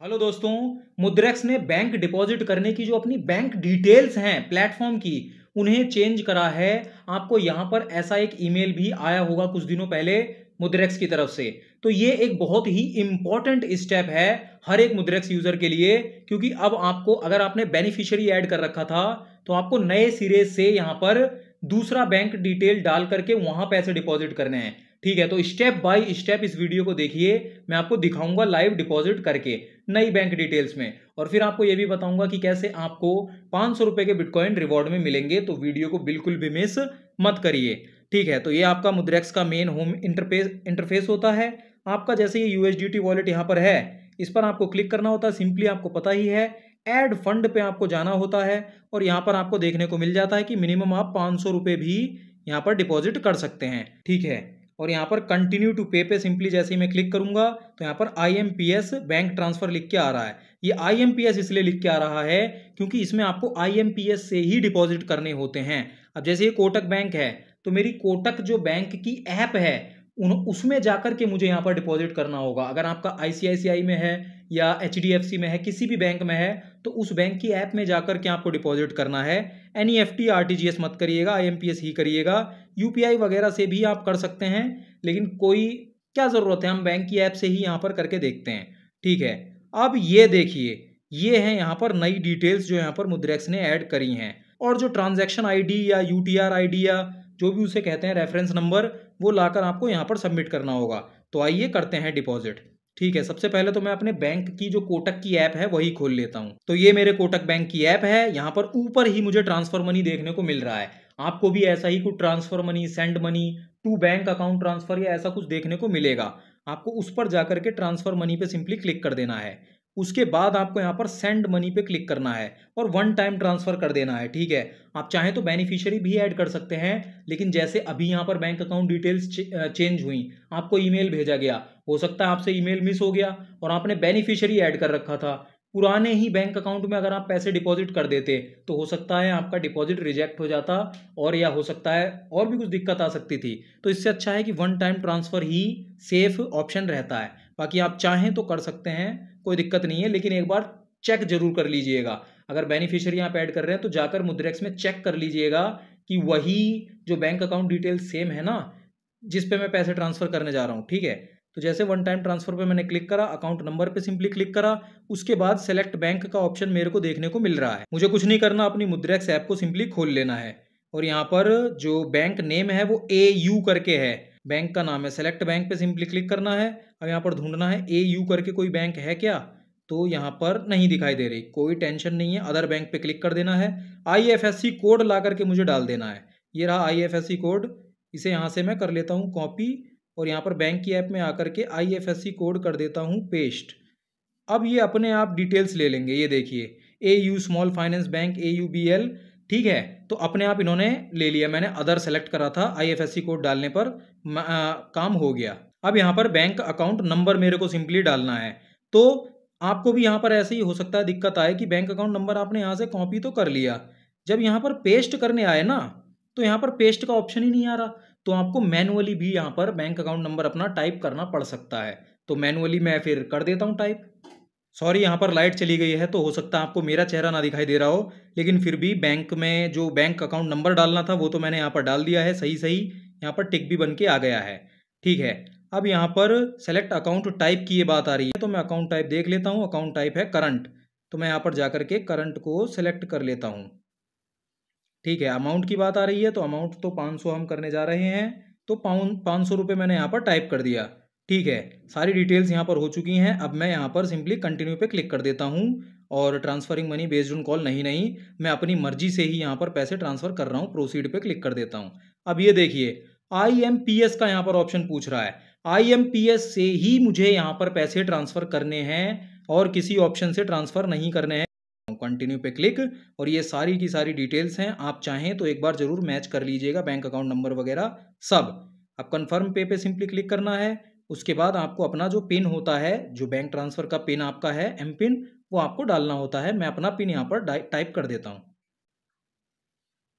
Hello दोस्तों। मुद्रेक्स ने bank deposit करने की जो अपनी बैंक डिटेल्स हैं प्लेटफॉर्म की, उन्हें चेंज करा है। आपको यहां पर ऐसा एक ईमेल भी आया होगा कुछ दिनों पहले मुद्रेक्स की तरफ से। तो ये एक बहुत ही इंपॉर्टेंट स्टेप है हर एक मुद्रेक्स यूजर के लिए, क्योंकि अब आपको, अगर आपने बेनिफिशियरी ऐड कर रखा था, तो आपको नए सिरे से यहां पर दूसरा बैंक डिटेल डाल करके वहां पैसे डिपॉजिट करने हैं। ठीक है, तो स्टेप बाय स्टेप इस वीडियो को देखिए। मैं आपको दिखाऊंगा लाइव डिपॉजिट करके नई बैंक डिटेल्स में, और फिर आपको यह भी बताऊंगा कि कैसे आपको 500 रुपए के बिटकॉइन रिवॉर्ड में मिलेंगे। तो वीडियो को बिल्कुल भी मिस मत करिए। ठीक है, तो ये आपका मुद्रेक्स का मेन होम इंटरफेस होता है। आपका जैसे ये यूएसडीटी वॉलेट यहाँ पर है, इस पर आपको क्लिक करना होता है। सिंपली आपको पता ही है, ऐड फंड पे आपको जाना होता है, और यहाँ पर आपको देखने को मिल जाता है कि मिनिमम आप 500 रुपए भी यहाँ पर डिपॉजिट कर सकते हैं। ठीक है, और यहाँ पर कंटिन्यू टू पे पे सिंपली जैसे ही मैं क्लिक करूंगा तो यहाँ पर IMPS बैंक ट्रांसफर लिख के आ रहा है। ये IMPS इसलिए लिख के आ रहा है क्योंकि इसमें आपको IMPS से ही डिपॉजिट करने होते हैं। अब जैसे ये कोटक बैंक है, तो मेरी कोटक जो बैंक की ऐप है उसमें जाकर के मुझे यहाँ पर डिपॉजिट करना होगा। अगर आपका ICICI में है या HDFC में है, किसी भी बैंक में है, तो उस बैंक की ऐप में जाकर के आपको डिपॉजिट करना है। NEFT RTGS मत करिएगा, IMPS ही करिएगा। UPI वगैरह से भी आप कर सकते हैं, लेकिन कोई क्या ज़रूरत है, हम बैंक की ऐप से ही यहाँ पर करके देखते हैं। ठीक है, अब ये देखिए, ये है यहाँ पर नई डिटेल्स जो यहाँ पर मुद्रेक्स ने ऐड करी हैं। और जो ट्रांजैक्शन ID या UTR ID या जो भी उसे कहते हैं रेफरेंस नंबर, वो लाकर आपको यहाँ पर सबमिट करना होगा। तो आइए करते हैं डिपॉजिट। ठीक है, सबसे पहले तो मैं अपने बैंक की जो कोटक की ऐप है वही खोल लेता हूँ। तो ये मेरे कोटक बैंक की ऐप है। यहाँ पर ऊपर ही मुझे ट्रांसफर मनी देखने को मिल रहा है। आपको भी ऐसा ही कुछ transfer money, send money to bank account transfer या ऐसा कुछ देखने को मिलेगा। आपको उस पर जाकर के ट्रांसफर मनी पे सिंपली क्लिक कर देना है। उसके बाद आपको यहाँ पर सेंड मनी पे क्लिक करना है और वन टाइम ट्रांसफर कर देना है। ठीक है, आप चाहें तो बेनिफिशियरी भी ऐड कर सकते हैं, लेकिन जैसे अभी यहाँ पर बैंक अकाउंट डिटेल्स चेंज हुई, आपको ईमेल भेजा गया, हो सकता है आपसे ईमेल मिस हो गया और आपने बेनिफिशियरी ऐड कर रखा था। पुराने ही बैंक अकाउंट में अगर आप पैसे डिपॉजिट कर देते तो हो सकता है आपका डिपॉजिट रिजेक्ट हो जाता, और या हो सकता है और भी कुछ दिक्कत आ सकती थी। तो इससे अच्छा है कि वन टाइम ट्रांसफर ही सेफ ऑप्शन रहता है। बाकी आप चाहें तो कर सकते हैं, कोई दिक्कत नहीं है, लेकिन एक बार चेक जरूर कर लीजिएगा। अगर बेनिफिशियरी आप ऐड कर रहे हैं तो जाकर मुद्रेक्स में चेक कर लीजिएगा कि वही जो बैंक अकाउंट डिटेल सेम है ना, जिस पे मैं पैसे ट्रांसफर करने जा रहा हूँ। ठीक है, तो जैसे वन टाइम ट्रांसफर पे मैंने क्लिक करा, अकाउंट नंबर पे सिंपली क्लिक करा, उसके बाद सेलेक्ट बैंक का ऑप्शन मेरे को देखने को मिल रहा है। मुझे कुछ नहीं करना, अपनी मुद्रेक्स ऐप को सिंपली खोल लेना है, और यहाँ पर जो बैंक नेम है वो AU करके है, बैंक का नाम है। सेलेक्ट बैंक पे सिंपली क्लिक करना है। अब यहाँ पर ढूंढना है AU करके कोई बैंक है क्या, तो यहाँ पर नहीं दिखाई दे रही, कोई टेंशन नहीं है। अदर बैंक पे क्लिक कर देना है। IFSC कोड ला करके मुझे डाल देना है। ये रहा IFSC कोड, इसे यहाँ से मैं कर लेता हूँ कॉपी, और यहाँ पर बैंक की ऐप में आकर के IFSC कोड कर देता हूँ पेस्ट। अब ये अपने आप डिटेल्स ले लेंगे। ये देखिए, AU small finance bank AUBL। ठीक है, तो अपने आप इन्होंने ले लिया। मैंने अदर सेलेक्ट करा था, IFSC कोड डालने पर काम हो गया। अब यहाँ पर बैंक अकाउंट नंबर मेरे को सिंपली डालना है। तो आपको भी यहाँ पर ऐसे ही हो सकता है दिक्कत आए कि बैंक अकाउंट नंबर आपने यहाँ से कॉपी तो कर लिया, जब यहाँ पर पेस्ट करने आए ना, तो यहाँ पर पेस्ट का ऑप्शन ही नहीं आ रहा। तो आपको मैनुअली भी यहाँ पर बैंक अकाउंट नंबर अपना टाइप करना पड़ सकता है। तो मैनुअली मैं फिर कर देता हूँ टाइप। सॉरी, यहाँ पर लाइट चली गई है तो हो सकता है आपको मेरा चेहरा ना दिखाई दे रहा हो, लेकिन फिर भी बैंक में जो बैंक अकाउंट नंबर डालना था वो तो मैंने यहाँ पर डाल दिया है सही सही। यहाँ पर टिक भी बन के आ गया है। ठीक है, अब यहाँ पर सेलेक्ट अकाउंट टाइप की ये बात आ रही है, तो मैं अकाउंट टाइप देख लेता हूँ। अकाउंट टाइप है करंट, तो मैं यहाँ पर जाकर के करंट को सेलेक्ट कर लेता हूँ। ठीक है, अमाउंट की बात आ रही है, तो अमाउंट तो 500 हम करने जा रहे हैं, तो 500 रुपये मैंने यहाँ पर टाइप कर दिया। ठीक है, सारी डिटेल्स यहाँ पर हो चुकी हैं। अब मैं यहाँ पर सिंपली कंटिन्यू पे क्लिक कर देता हूँ, और transferring money based on call नहीं, मैं अपनी मर्जी से ही यहाँ पर पैसे ट्रांसफर कर रहा हूँ। प्रोसीड पे क्लिक कर देता हूँ। अब ये देखिए, IMPS का यहाँ पर ऑप्शन पूछ रहा है। IMPS से ही मुझे यहाँ पर पैसे ट्रांसफर करने हैं, और किसी ऑप्शन से ट्रांसफर नहीं करने हैं। कंटिन्यू पे क्लिक, और ये सारी की सारी डिटेल्स हैं। आप चाहें तो एक बार जरूर मैच कर लीजिएगा, बैंक अकाउंट नंबर वगैरह सब। अब कंफर्म पे सिंपली क्लिक करना है। उसके बाद आपको अपना जो पिन होता है, जो बैंक ट्रांसफर का पिन आपका है, एम पिन, वो आपको डालना होता है। मैं अपना पिन यहाँ पर टाइप कर देता हूँ।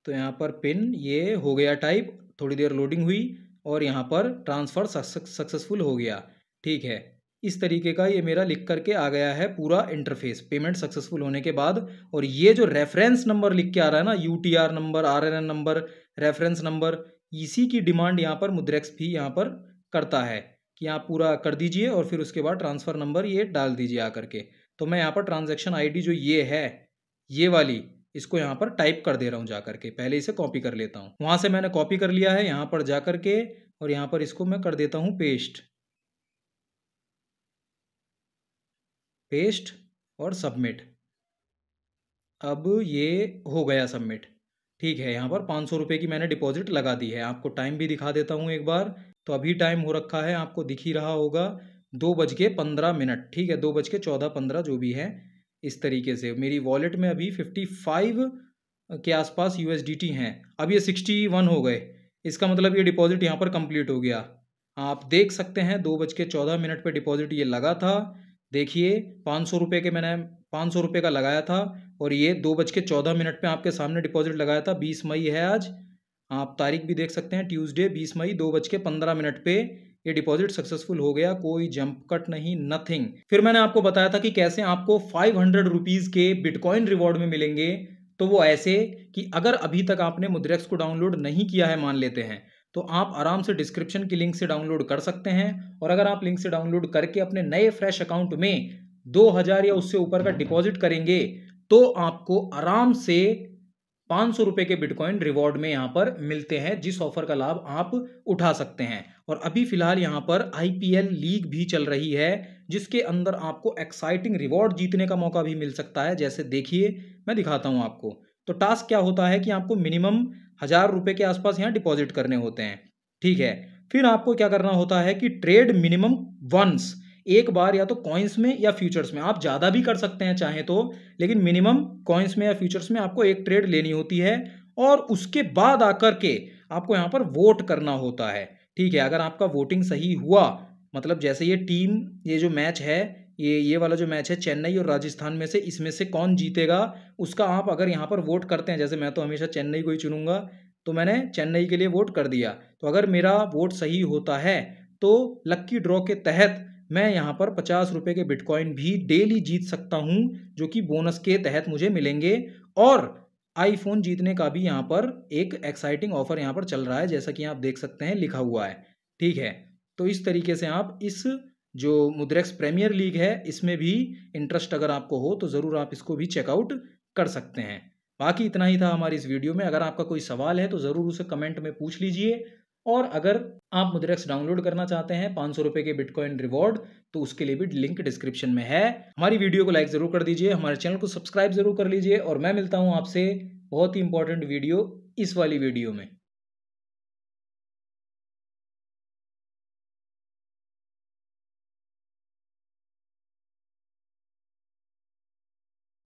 तो यहाँ पर पिन ये हो गया टाइप, थोड़ी देर लोडिंग हुई, और यहाँ पर ट्रांसफ़र सक्सेसफुल हो गया। ठीक है, इस तरीके का ये मेरा लिख करके आ गया है पूरा इंटरफेस पेमेंट सक्सेसफुल होने के बाद। और ये जो रेफरेंस नंबर लिख के आ रहा है ना, UTR number, RNN number, reference number, इसी की डिमांड यहाँ पर मुद्रेक्स भी यहाँ पर करता है कि आप पूरा कर दीजिए और फिर उसके बाद ट्रांसफ़र नंबर ये डाल दीजिए आकर के। तो मैं यहाँ पर ट्रांजैक्शन आईडी जो ये है, ये वाली, इसको यहाँ पर टाइप कर दे रहा हूँ जा करके। पहले इसे कॉपी कर लेता हूँ, वहाँ से मैंने कॉपी कर लिया है यहाँ पर जा करके, और यहाँ पर इसको मैं कर देता हूँ पेस्ट और सबमिट। अब ये हो गया सबमिट। ठीक है, यहाँ पर 500 रुपये की मैंने डिपॉजिट लगा दी है। आपको टाइम भी दिखा देता हूँ एक बार। तो अभी टाइम हो रखा है, आपको दिख ही रहा होगा 2:15। ठीक है, 2:14-15 जो भी है, इस तरीके से मेरी वॉलेट में अभी 55 के आसपास USDT हैं। अब ये 61 हो गए, इसका मतलब ये डिपॉजिट यहाँ पर कंप्लीट हो गया। आप देख सकते हैं 2:14 पे डिपॉजिट ये लगा था। देखिए 500 रुपये के मैंने 500 रुपये का लगाया था और ये 2:14 पे आपके सामने डिपॉजिट लगाया था। 20 मई है आज, आप तारीख भी देख सकते हैं, ट्यूसडे 20 मई 2:15 पे ये डिपॉजिट सक्सेसफुल हो गया। कोई जंप कट नहीं, नथिंग। फिर मैंने आपको बताया था कि कैसे आपको 500 रुपीज़ के बिटकॉइन रिवॉर्ड में मिलेंगे। तो वो ऐसे कि अगर अभी तक आपने मुद्रेक्स को डाउनलोड नहीं किया है मान लेते हैं, तो आप आराम से डिस्क्रिप्शन की लिंक से डाउनलोड कर सकते हैं। और अगर आप लिंक से डाउनलोड करके अपने नए फ्रेश अकाउंट में 2000 या उससे ऊपर का डिपॉजिट करेंगे तो आपको आराम से 500 रुपये के बिटकॉइन रिवॉर्ड में यहाँ पर मिलते हैं, जिस ऑफर का लाभ आप उठा सकते हैं। और अभी फिलहाल यहाँ पर IPL लीग भी चल रही है, जिसके अंदर आपको एक्साइटिंग रिवॉर्ड जीतने का मौका भी मिल सकता है। जैसे देखिए, मैं दिखाता हूँ आपको। तो टास्क क्या होता है कि आपको मिनिमम 1000 रुपये के आसपास यहाँ डिपॉजिट करने होते हैं। ठीक है, फिर आपको क्या करना होता है कि ट्रेड मिनिमम वंस, एक बार या तो कॉइन्स में या फ्यूचर्स में। आप ज़्यादा भी कर सकते हैं चाहे तो, लेकिन मिनिमम कॉइन्स में या फ्यूचर्स में आपको एक ट्रेड लेनी होती है। और उसके बाद आकर के आपको यहाँ पर वोट करना होता है। ठीक है, अगर आपका वोटिंग सही हुआ, मतलब जैसे ये टीम, ये जो मैच है, ये वाला जो मैच है चेन्नई और राजस्थान में से, इसमें से कौन जीतेगा उसका आप अगर यहाँ पर वोट करते हैं, जैसे मैं तो हमेशा चेन्नई को ही चुनूंगा, तो मैंने चेन्नई के लिए वोट कर दिया। तो अगर मेरा वोट सही होता है तो लक्की ड्रॉ के तहत मैं यहाँ पर 50 रुपये के बिटकॉइन भी डेली जीत सकता हूँ, जो कि बोनस के तहत मुझे मिलेंगे। और आईफोन जीतने का भी यहाँ पर एक एक्साइटिंग ऑफर यहाँ पर चल रहा है, जैसा कि आप देख सकते हैं लिखा हुआ है। ठीक है, तो इस तरीके से आप इस जो मुद्रेक्स प्रीमियर लीग है, इसमें भी इंटरेस्ट अगर आपको हो तो ज़रूर आप इसको भी चेकआउट कर सकते हैं। बाकी इतना ही था हमारी इस वीडियो में। अगर आपका कोई सवाल है तो ज़रूर उसे कमेंट में पूछ लीजिए। और अगर आप मुद्रेक्स डाउनलोड करना चाहते हैं 500 रुपये के बिटकॉइन रिवॉर्ड, तो उसके लिए भी लिंक डिस्क्रिप्शन में है। हमारी वीडियो को लाइक ज़रूर कर दीजिए, हमारे चैनल को सब्सक्राइब ज़रूर कर लीजिए। और मैं मिलता हूँ आपसे बहुत ही इंपॉर्टेंट वीडियो, इस वाली वीडियो में।